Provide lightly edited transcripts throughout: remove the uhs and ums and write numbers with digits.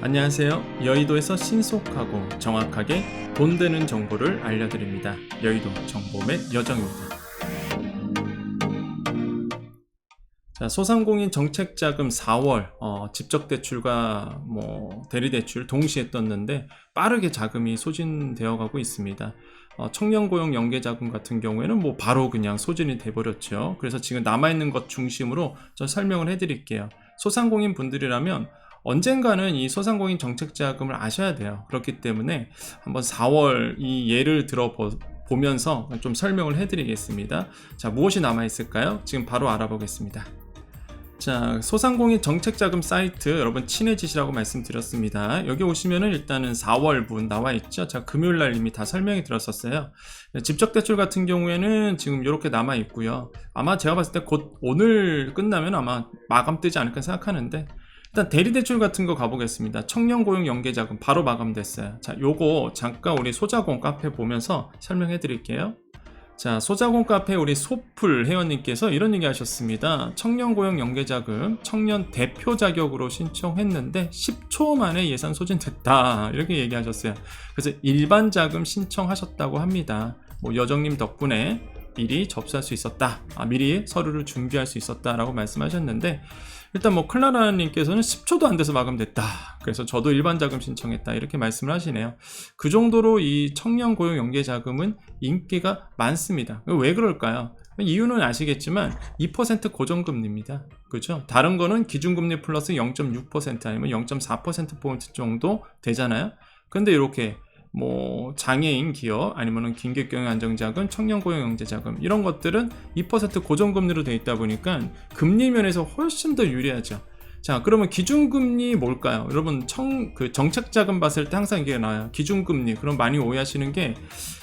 안녕하세요. 여의도에서 신속하고 정확하게 돈 되는 정보를 알려드립니다. 여의도 정보맨 여정입니다. 자, 소상공인 정책자금 4월 직접대출과 대리대출 동시에 떴는데 빠르게 자금이 소진되어 가고 있습니다. 청년고용 연계자금 같은 경우에는 바로 그냥 소진이 돼버렸죠. 그래서 지금 남아있는 것 중심으로 좀 설명을 해드릴게요. 소상공인 분들이라면 언젠가는 이 소상공인 정책자금을 아셔야 돼요. 그렇기 때문에 한번 4월 이 예를 보면서 좀 설명을 해드리겠습니다. 자, 무엇이 남아있을까요? 지금 바로 알아보겠습니다. 자, 소상공인 정책자금 사이트 여러분 친해지시라고 말씀드렸습니다. 여기 오시면은 일단은 4월분 나와있죠. 자, 금요일날 이미 다 설명이 들었었어요. 직접대출 같은 경우에는 지금 이렇게 남아있고요. 아마 제가 봤을 때 곧 오늘 끝나면 아마 마감 뜨지 않을까 생각하는데, 일단 대리대출 같은 거 가보겠습니다. 청년고용 연계자금 바로 마감됐어요. 자, 요거 잠깐 우리 소자공 카페 보면서 설명해 드릴게요. 자, 소자공 카페 우리 소풀 회원님께서 이런 얘기 하셨습니다. 청년고용 연계자금 청년 대표 자격으로 신청했는데 10초 만에 예산 소진됐다, 이렇게 얘기하셨어요. 그래서 일반 자금 신청하셨다고 합니다. 여정님 덕분에 미리 접수할 수 있었다, 미리 서류를 준비할 수 있었다라고 말씀하셨는데, 일단 클라라님께서는 10초도 안 돼서 마감됐다, 그래서 저도 일반 자금 신청했다, 이렇게 말씀을 하시네요. 그 정도로 이 청년 고용 연계 자금은 인기가 많습니다. 왜 그럴까요? 이유는 아시겠지만 2% 고정금리입니다. 그죠? 다른 거는 기준금리 플러스 0.6% 아니면 0.4% 정도 되잖아요. 근데 이렇게 장애인 기업 아니면 긴급경영 안정자금, 청년고용연계자금 이런 것들은 2% 고정금리로 되어 있다 보니까 금리 면에서 훨씬 더 유리하죠. 자, 그러면 기준금리 뭘까요? 여러분 정책자금 봤을 때 항상 이게 나와요. 기준금리. 그럼 많이 오해하시는 게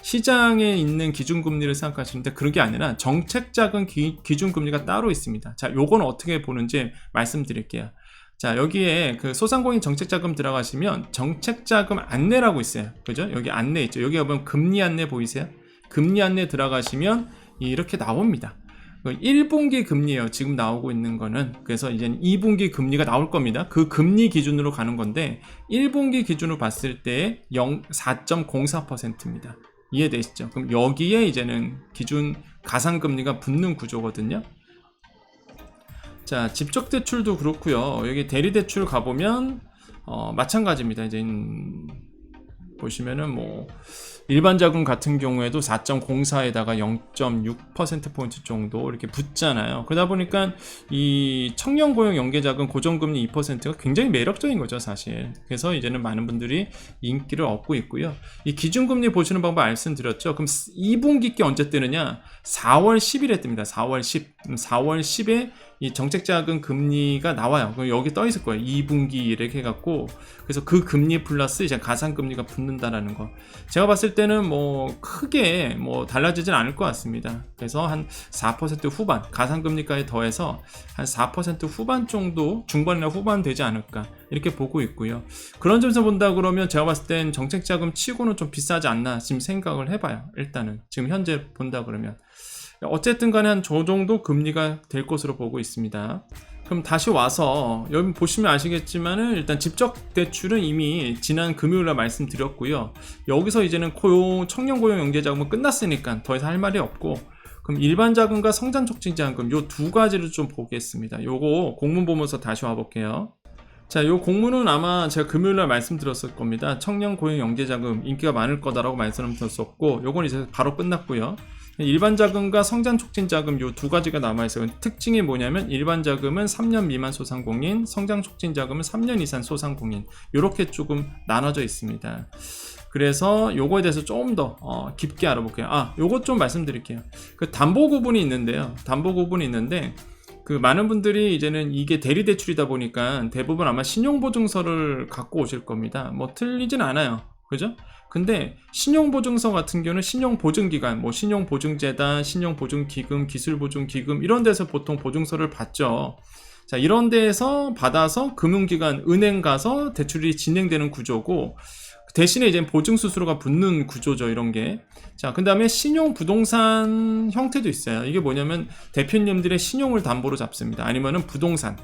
시장에 있는 기준금리를 생각하시는데 그게 아니라 정책자금 기준금리가 따로 있습니다. 자, 요건 어떻게 보는지 말씀드릴게요. 자, 여기에 소상공인 정책자금 들어가시면 정책자금 안내라고 있어요. 그죠? 여기 안내 있죠. 여기 보면 금리 안내 보이세요? 금리 안내 들어가시면 이렇게 나옵니다. 1분기 금리예요. 지금 나오고 있는 거는. 그래서 이제는 2분기 금리가 나올 겁니다. 그 금리 기준으로 가는 건데 1분기 기준으로 봤을 때 4.04%입니다. 이해되시죠? 그럼 여기에 이제는 기준 가상금리가 붙는 구조거든요. 자, 직접대출도 그렇고요. 여기 대리대출 가보면 마찬가지입니다. 이제 보시면은 일반 자금 같은 경우에도 4.04에다가 0.6%포인트 정도 이렇게 붙잖아요. 그러다 보니까 이 청년고용 연계자금 고정금리 2%가 굉장히 매력적인 거죠, 사실. 그래서 이제는 많은 분들이 인기를 얻고 있고요. 이 기준금리 보시는 방법 말씀드렸죠. 그럼 2분기 게 언제 뜨느냐? 4월 10일에 뜹니다. 4월 10. 4월 10에 이 정책자금 금리가 나와요. 그럼 여기 떠 있을 거예요. 2분기 이렇게 해갖고, 그래서 그 금리 플러스 이제 가상금리가 붙는다라는 거. 제가 봤을 때는 크게 달라지진 않을 것 같습니다. 그래서 한 4% 후반, 가상금리까지 더해서 한 4% 후반 정도, 중반이나 후반 되지 않을까, 이렇게 보고 있고요. 그런 점에서 본다 그러면 제가 봤을 땐 정책자금 치고는 좀 비싸지 않나 지금 생각을 해봐요. 일단은 지금 현재 본다 그러면 어쨌든 간에 한 저 정도 금리가 될 것으로 보고 있습니다. 그럼 다시 와서 여기 보시면 아시겠지만은 일단 직접대출은 이미 지난 금요일날 말씀드렸고요. 여기서 이제는 청년고용 연계자금은 끝났으니까 더 이상 할 말이 없고, 그럼 일반자금과 성장촉진자금 요 두 가지를 좀 보겠습니다. 요거 공문 보면서 다시 와볼게요. 자, 요 공문은 아마 제가 금요일날 말씀드렸을 겁니다. 청년고용 연계자금 인기가 많을 거다라고 말씀드렸었고, 요건 이제 바로 끝났고요. 일반자금과 성장촉진자금 요 두 가지가 남아있어요. 특징이 뭐냐면 일반자금은 3년 미만 소상공인, 성장촉진자금은 3년 이상 소상공인, 이렇게 조금 나눠져 있습니다. 그래서 요거에 대해서 좀 더 깊게 알아볼게요. 요것 좀 말씀드릴게요. 담보구분이 있는데요. 담보구분이 있는데 많은 분들이 이제는 이게 대리대출이다 보니까 대부분 아마 신용보증서를 갖고 오실 겁니다. 틀리진 않아요. 그죠? 근데 신용보증서 같은 경우는 신용보증기관, 신용보증재단, 신용보증기금, 기술보증기금 이런 데서 보통 보증서를 받죠. 자, 이런 데에서 받아서 금융기관, 은행 가서 대출이 진행되는 구조고, 대신에 이제 보증 수수료가 붙는 구조죠, 이런 게. 자, 그 다음에 신용 부동산 형태도 있어요. 이게 뭐냐면 대표님들의 신용을 담보로 잡습니다. 아니면은 부동산,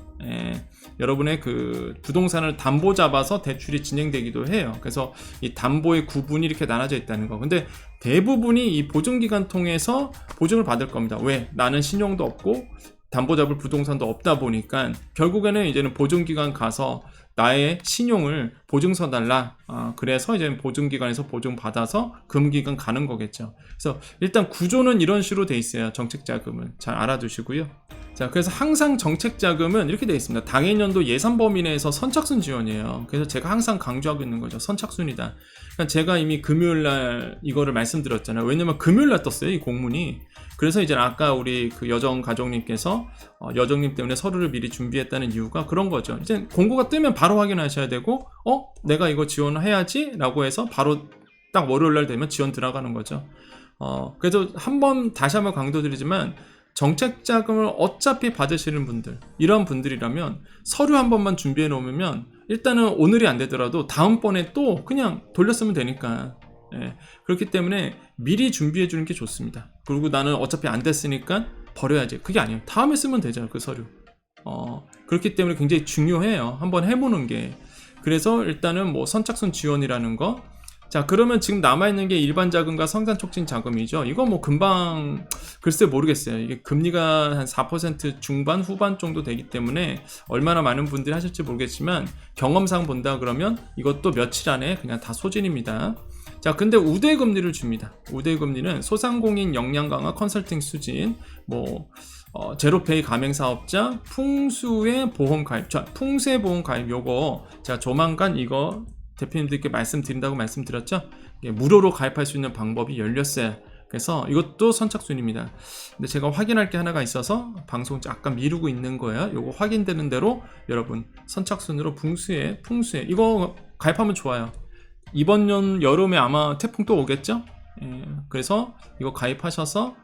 여러분의 그 부동산을 담보 잡아서 대출이 진행되기도 해요. 그래서 이 담보의 구분이 이렇게 나눠져 있다는 거. 근데 대부분이 이 보증기관 통해서 보증을 받을 겁니다. 왜? 나는 신용도 없고 담보 잡을 부동산도 없다 보니까 결국에는 이제는 보증기관 가서 나의 신용을 보증서 달라. 그래서 이제 보증기관에서 보증 받아서 금기관 가는 거겠죠. 그래서 일단 구조는 이런 식으로 돼 있어요. 정책자금은 잘 알아두시고요. 자, 그래서 항상 정책자금은 이렇게 돼 있습니다. 당해년도 예산 범위 내에서 선착순 지원이에요. 그래서 제가 항상 강조하고 있는 거죠. 선착순이다. 그러니까 제가 이미 금요일날 이거를 말씀드렸잖아요. 왜냐면 금요일날 떴어요, 이 공문이. 그래서 이제 아까 우리 그 여정 가족님께서 여정님 때문에 서류를 미리 준비했다는 이유가 그런 거죠. 이제 공고가 뜨면 바로 확인하셔야 되고, 내가 이거 지원해야지 라고 해서 바로 딱 월요일날 되면 지원 들어가는 거죠. 그래도 다시 한번 강조드리지만, 정책자금을 어차피 받으시는 분들, 이런 분들이라면 서류 한 번만 준비해 놓으면 일단은 오늘이 안 되더라도 다음번에 또 그냥 돌렸으면 되니까. 그렇기 때문에 미리 준비해 주는 게 좋습니다. 그리고 나는 어차피 안 됐으니까 버려야지. 그게 아니에요. 다음에 쓰면 되잖아요, 그 서류. 그렇기 때문에 굉장히 중요해요. 한번 해보는 게. 그래서 일단은 뭐 선착순 지원이라는 거. 자, 그러면 지금 남아있는 게 일반 자금과 성장 촉진 자금이죠. 이거 뭐 금방, 글쎄 모르겠어요. 이게 금리가 한 4% 중반, 후반 정도 되기 때문에 얼마나 많은 분들이 하실지 모르겠지만 경험상 본다 그러면 이것도 며칠 안에 그냥 다 소진입니다. 자, 근데 우대금리를 줍니다. 우대금리는 소상공인 역량 강화 컨설팅 수진, 제로페이 가맹사업자, 풍수의 보험 가입. 자, 풍수의 보험 가입 요거 제가 조만간 이거 대표님들께 말씀드린다고 말씀드렸죠. 무료로 가입할 수 있는 방법이 열렸어요. 그래서 이것도 선착순입니다. 근데 제가 확인할 게 하나가 있어서 방송 약간 미루고 있는 거예요. 요거 확인되는 대로 여러분 선착순으로 풍수에 이거 가입하면 좋아요. 이번 년 여름에 아마 태풍 또 오겠죠? 그래서 이거 가입하셔서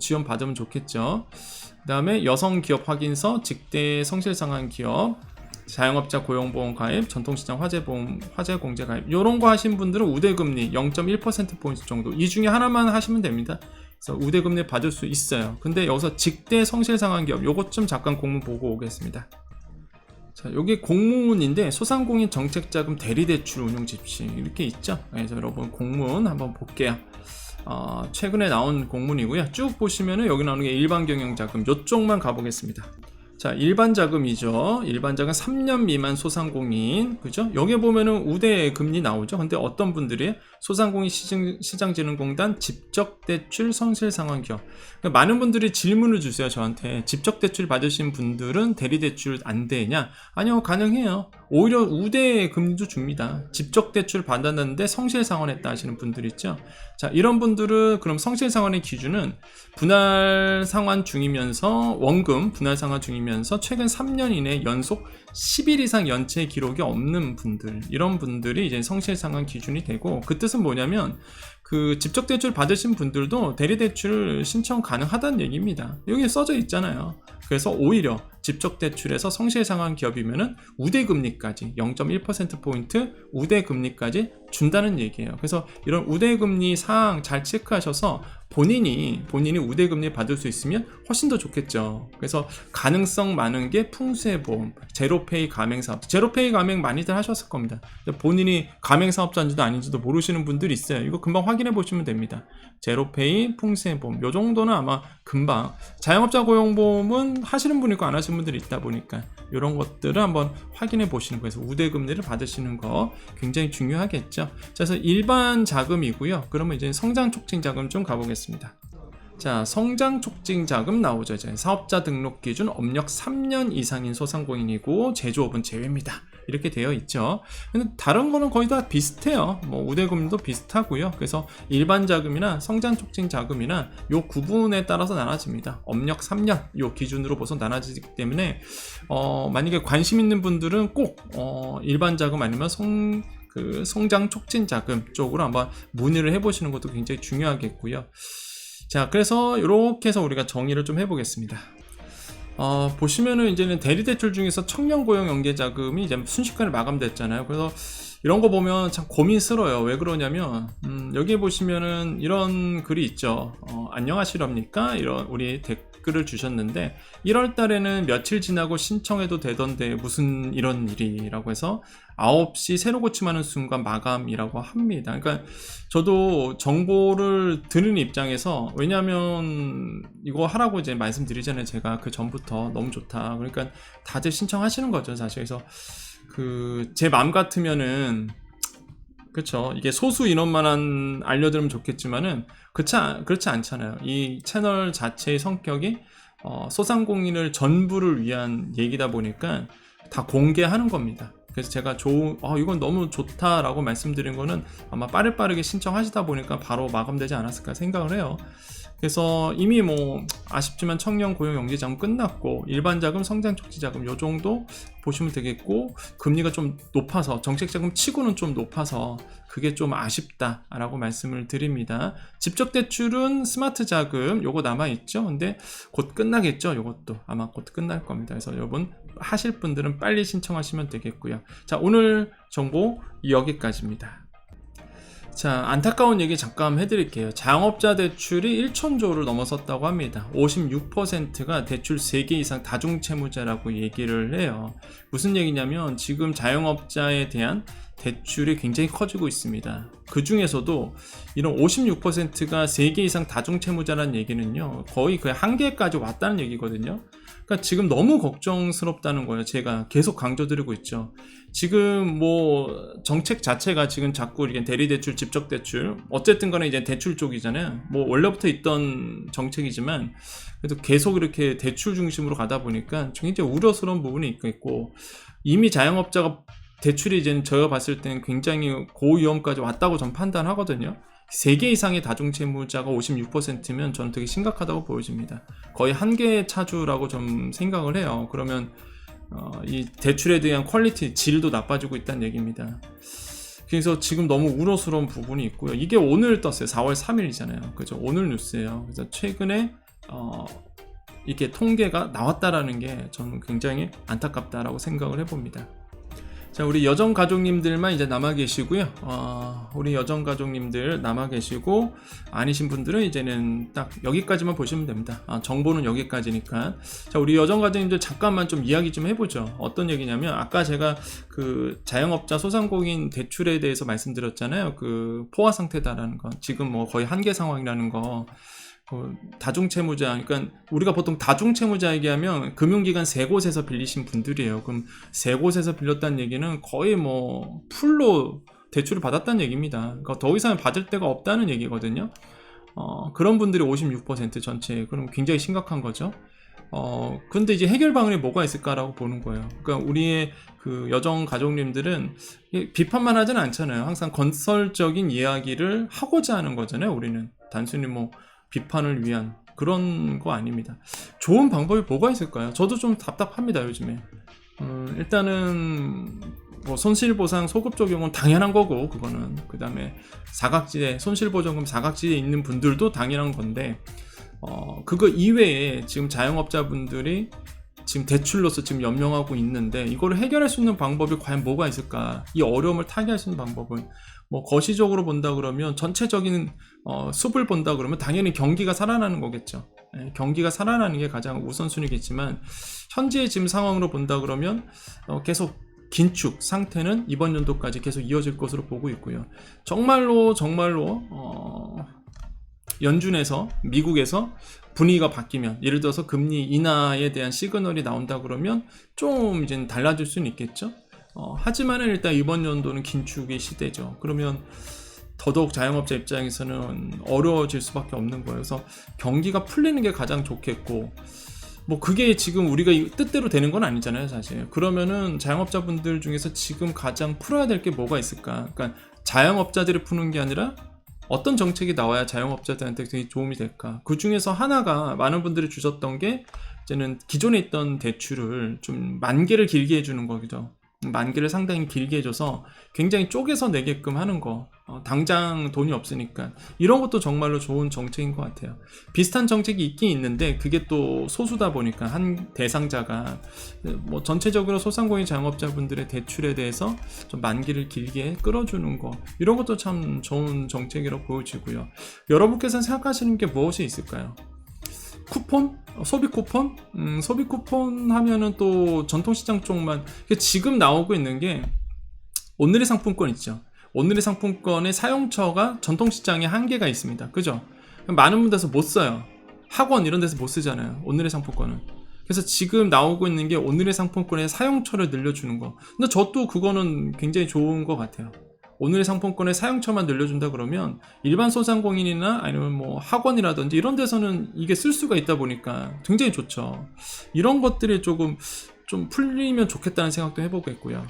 지원 받으면 좋겠죠. 그 다음에 여성기업 확인서, 직대 성실상한 기업, 자영업자 고용보험 가입, 전통시장 화재공제 가입, 요런 거 하신 분들은 우대금리 0.1%포인트 정도, 이 중에 하나만 하시면 됩니다. 그래서 우대금리 받을 수 있어요. 근데 여기서 직대 성실상한 기업, 요것 좀 잠깐 공문 보고 오겠습니다. 자, 여기 공문인데 소상공인 정책자금 대리대출 운용집시 이렇게 있죠. 그래서 여러분 공문 한번 볼게요. 최근에 나온 공문이고요. 쭉 보시면은 여기 나오는 게 일반경영자금, 요쪽만 가보겠습니다. 자, 일반 자금이죠. 일반 자금 3년 미만 소상공인, 그죠? 여기 보면은 우대 금리 나오죠. 근데 어떤 분들이 소상공인 시장진흥공단 직접대출 성실상환 기업. 그러니까 많은 분들이 질문을 주세요, 저한테. 직접대출 받으신 분들은 대리대출 안 되냐? 아니요, 가능해요. 오히려 우대 금리도 줍니다. 직접대출 받았는데 성실상환했다 하시는 분들 있죠. 자, 이런 분들은 그럼 성실상환의 기준은 분할상환 중이면서 원금 분할상환 중이면서 최근 3년 이내 연속 10일 이상 연체 기록이 없는 분들, 이런 분들이 이제 성실상환 기준이 되고, 그 뜻은 뭐냐면 그 직접대출 받으신 분들도 대리대출 신청 가능하다는 얘기입니다. 여기 써져 있잖아요. 그래서 오히려 직접대출에서 성실상환 기업이면은 우대금리까지 0.1%포인트 우대금리까지 준다는 얘기예요. 그래서 이런 우대금리 사항 잘 체크하셔서 본인이 우대금리 받을 수 있으면 훨씬 더 좋겠죠. 그래서 가능성 많은 게 풍수의 보험, 제로페이 가맹사업. 제로페이 가맹 많이들 하셨을 겁니다. 본인이 가맹사업자인지도 아닌지도 모르시는 분들이 있어요. 이거 금방 확인해 보시면 됩니다. 제로페이, 풍수의 보험, 요 정도는 아마 금방. 자영업자 고용보험은 하시는 분이 있고 안 하시는 분들이 있다 보니까 이런 것들을 한번 확인해 보시는 거예요. 그래서 우대금리를 받으시는 거 굉장히 중요하겠죠. 그래서 일반 자금이고요. 그러면 이제 성장 촉진 자금 좀 가보겠습니다. 자, 성장 촉진 자금 나오죠. 이제 사업자 등록 기준 업력 3년 이상인 소상공인이고 제조업은 제외입니다. 이렇게 되어 있죠. 근데 다른 거는 거의 다 비슷해요. 우대금도 비슷하고요. 그래서 일반 자금이나 성장 촉진 자금이나 요 구분에 따라서 나눠집니다. 업력 3년 요 기준으로 보서 나눠지기 때문에 만약에 관심 있는 분들은 꼭 일반 자금 아니면 성장 촉진 자금 쪽으로 한번 문의를 해보시는 것도 굉장히 중요하겠고요. 자, 그래서 이렇게 해서 우리가 정의를 좀 해보겠습니다. 보시면은 이제는 대리대출 중에서 청년고용연계자금이 이제 순식간에 마감됐잖아요. 그래서 이런 거 보면 참 고민스러워요. 왜 그러냐면 여기 보시면은 이런 글이 있죠. 안녕하시렵니까? 이런 우리 댓글을 주셨는데 1월 달에는 며칠 지나고 신청해도 되던데 무슨 이런 일이라고 해서 9시 새로 고침하는 순간 마감이라고 합니다. 그러니까 저도 정보를 드는 입장에서, 왜냐면 이거 하라고 이제 말씀드리잖아요. 제가 그 전부터 너무 좋다. 그러니까 다들 신청하시는 거죠, 사실. 그래서 제 마음 같으면은, 그쵸, 이게 소수 인원만 알려드리면 좋겠지만은 그렇지 않잖아요. 이 채널 자체의 성격이 소상공인을 전부를 위한 얘기다 보니까 다 공개하는 겁니다. 그래서 제가 이건 너무 좋다라고 말씀드린 거는 아마 빠르게 신청하시다 보니까 바로 마감되지 않았을까 생각을 해요. 그래서 이미 아쉽지만 청년 고용 영지 자금 끝났고, 일반 자금, 성장 촉진 자금 요 정도 보시면 되겠고, 금리가 좀 높아서, 정책 자금 치고는 좀 높아서 그게 좀 아쉽다라고 말씀을 드립니다. 직접 대출은 스마트 자금 요거 남아 있죠. 근데 곧 끝나겠죠. 요것도 아마 곧 끝날 겁니다. 그래서 여러분 하실 분들은 빨리 신청하시면 되겠고요. 자, 오늘 정보 여기까지입니다. 자, 안타까운 얘기 잠깐 해드릴게요. 자영업자 대출이 1,000조를 넘어섰다고 합니다. 56%가 대출 3개 이상 다중채무자라고 얘기를 해요. 무슨 얘기냐면 지금 자영업자에 대한 대출이 굉장히 커지고 있습니다. 그 중에서도 이런 56%가 3개 이상 다중채무자라는 얘기는요, 거의 그 한계까지 왔다는 얘기거든요. 그러니까 지금 너무 걱정스럽다는 거예요. 제가 계속 강조드리고 있죠. 지금 정책 자체가 지금 자꾸 이렇게 대리대출, 직접대출, 어쨌든 간에 이제 대출 쪽이잖아요. 원래부터 있던 정책이지만 그래도 계속 이렇게 대출 중심으로 가다 보니까 굉장히 우려스러운 부분이 있고, 이미 자영업자가 대출이 이제 제가 봤을 때는 굉장히 고위험까지 왔다고 전 판단하거든요. 3개 이상의 다중채무자가 56%면 저는 되게 심각하다고 보여집니다. 거의 한계 차주라고 좀 생각을 해요. 그러면 이 대출에 대한 퀄리티, 질도 나빠지고 있다는 얘기입니다. 그래서 지금 너무 우려스러운 부분이 있고요. 이게 오늘 떴어요. 4월 3일이잖아요. 그죠? 오늘 뉴스예요. 그래서 최근에 이렇게 통계가 나왔다라는 게 저는 굉장히 안타깝다라고 생각을 해봅니다. 자, 우리 여정 가족님들만 이제 남아 계시고요. 우리 여정 가족님들 남아 계시고, 아니신 분들은 이제는 딱 여기까지만 보시면 됩니다. 정보는 여기까지니까. 자, 우리 여정 가족님들 잠깐만 좀 이야기 좀 해보죠. 어떤 얘기냐면, 아까 제가 그 자영업자 소상공인 대출에 대해서 말씀드렸잖아요. 그 포화 상태다라는 거. 지금 거의 한계 상황이라는 거. 다중채무자, 그러니까 우리가 보통 다중채무자 얘기하면 금융기관 3곳에서 빌리신 분들이에요. 그럼 3곳에서 빌렸다는 얘기는 거의 풀로 대출을 받았다는 얘기입니다. 그러니까 더 이상 받을 데가 없다는 얘기거든요. 그런 분들이 56% 전체, 그럼 굉장히 심각한 거죠. 근데 이제 해결 방안이 뭐가 있을까라고 보는 거예요. 그러니까 우리의 그 여정 가족님들은 비판만 하진 않잖아요. 항상 건설적인 이야기를 하고자 하는 거잖아요. 우리는 단순히 비판을 위한 그런 거 아닙니다. 좋은 방법이 뭐가 있을까요? 저도 좀 답답합니다, 요즘에. 일단은 손실보상 소급 적용은 당연한 거고, 그거는. 그 다음에 사각지대, 손실보전금 사각지대에 있는 분들도 당연한 건데, 그거 이외에 지금 자영업자분들이 지금 대출로서 지금 연명하고 있는데, 이거를 해결할 수 있는 방법이 과연 뭐가 있을까? 이 어려움을 타개할 수 있는 방법은 거시적으로 본다 그러면, 전체적인 숲을 본다 그러면 당연히 경기가 살아나는 거겠죠. 경기가 살아나는 게 가장 우선순위겠지만, 현재의 지금 상황으로 본다 그러면 계속 긴축 상태는 이번 연도까지 계속 이어질 것으로 보고 있고요. 정말로 연준에서, 미국에서 분위기가 바뀌면, 예를 들어서 금리 인하에 대한 시그널이 나온다 그러면 좀 이제 달라질 수는 있겠죠. 하지만은 일단 이번 연도는 긴축의 시대죠. 그러면 더더욱 자영업자 입장에서는 어려워질 수밖에 없는 거예요. 그래서 경기가 풀리는 게 가장 좋겠고, 그게 지금 우리가 뜻대로 되는 건 아니잖아요, 사실. 그러면은 자영업자분들 중에서 지금 가장 풀어야 될 게 뭐가 있을까? 그러니까 자영업자들이 푸는 게 아니라 어떤 정책이 나와야 자영업자들한테 되게 도움이 될까? 그 중에서 하나가 많은 분들이 주셨던 게, 이제는 기존에 있던 대출을 좀 만기를 길게 해주는 거죠. 만기를 상당히 길게 해줘서 굉장히 쪼개서 내게끔 하는 거, 당장 돈이 없으니까 이런 것도 정말로 좋은 정책인 것 같아요. 비슷한 정책이 있긴 있는데 그게 또 소수다 보니까 한 대상자가 뭐 전체적으로 소상공인 자영업자분들의 대출에 대해서 좀 만기를 길게 끌어주는 거, 이런 것도 참 좋은 정책이라고 보여지고요. 여러분께서는 생각하시는 게 무엇이 있을까요? 쿠폰? 소비 쿠폰? 소비 쿠폰 하면은 또 전통시장 쪽만, 지금 나오고 있는 게 오늘의 상품권 있죠. 오늘의 상품권의 사용처가 전통시장에 한계가 있습니다. 그죠? 많은 분들에서 못 써요. 학원 이런 데서 못 쓰잖아요. 오늘의 상품권은. 그래서 지금 나오고 있는 게 오늘의 상품권의 사용처를 늘려주는 거. 근데 저도 그거는 굉장히 좋은 것 같아요. 오늘의 상품권의 사용처만 늘려준다 그러면 일반 소상공인이나 아니면 뭐 학원이라든지 이런 데서는 이게 쓸 수가 있다 보니까 굉장히 좋죠. 이런 것들이 조금 좀 풀리면 좋겠다는 생각도 해보겠고요.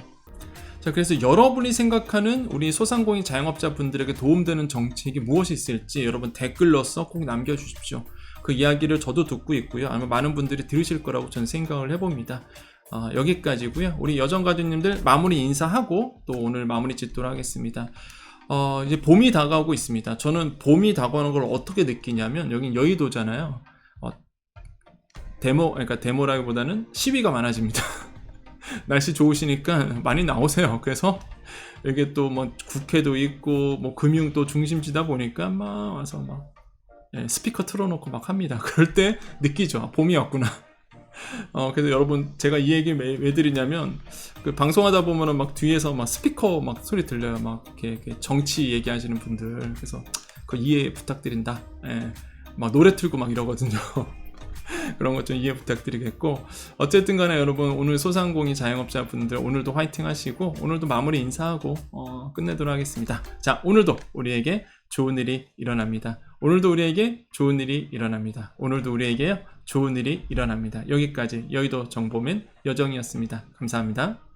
자, 그래서 여러분이 생각하는 우리 소상공인 자영업자분들에게 도움되는 정책이 무엇이 있을지 여러분 댓글로서 꼭 남겨주십시오. 그 이야기를 저도 듣고 있고요. 아마 많은 분들이 들으실 거라고 저는 생각을 해봅니다. 여기까지고요. 우리 여정가족님들 마무리 인사하고 또 오늘 마무리 짓도록 하겠습니다. 이제 봄이 다가오고 있습니다. 저는 봄이 다가오는 걸 어떻게 느끼냐면, 여긴 여의도잖아요. 그러니까 데모라기보다는 시위가 많아집니다. 날씨 좋으시니까 많이 나오세요. 그래서 여기 또 뭐 국회도 있고 뭐 금융 또 중심지다 보니까 막 와서 막 스피커 틀어놓고 막 합니다. 그럴 때 느끼죠. 봄이 왔구나. 그래서 여러분, 제가 이 얘기 왜 드리냐면, 그 방송하다 보면은 막 뒤에서 막 스피커 막 소리 들려요. 막 이렇게 정치 얘기하시는 분들. 그래서 그 이해 부탁드린다. 막 노래 틀고 막 이러거든요. 그런 것 좀 이해 부탁드리겠고, 어쨌든 간에 여러분, 오늘 소상공인 자영업자분들 오늘도 화이팅 하시고, 오늘도 마무리 인사하고 끝내도록 하겠습니다. 자, 오늘도 우리에게 좋은 일이 일어납니다. 오늘도 우리에게 좋은 일이 일어납니다. 오늘도 우리에게 좋은 일이 일어납니다. 여기까지 여의도 정보맨 여정이었습니다. 감사합니다.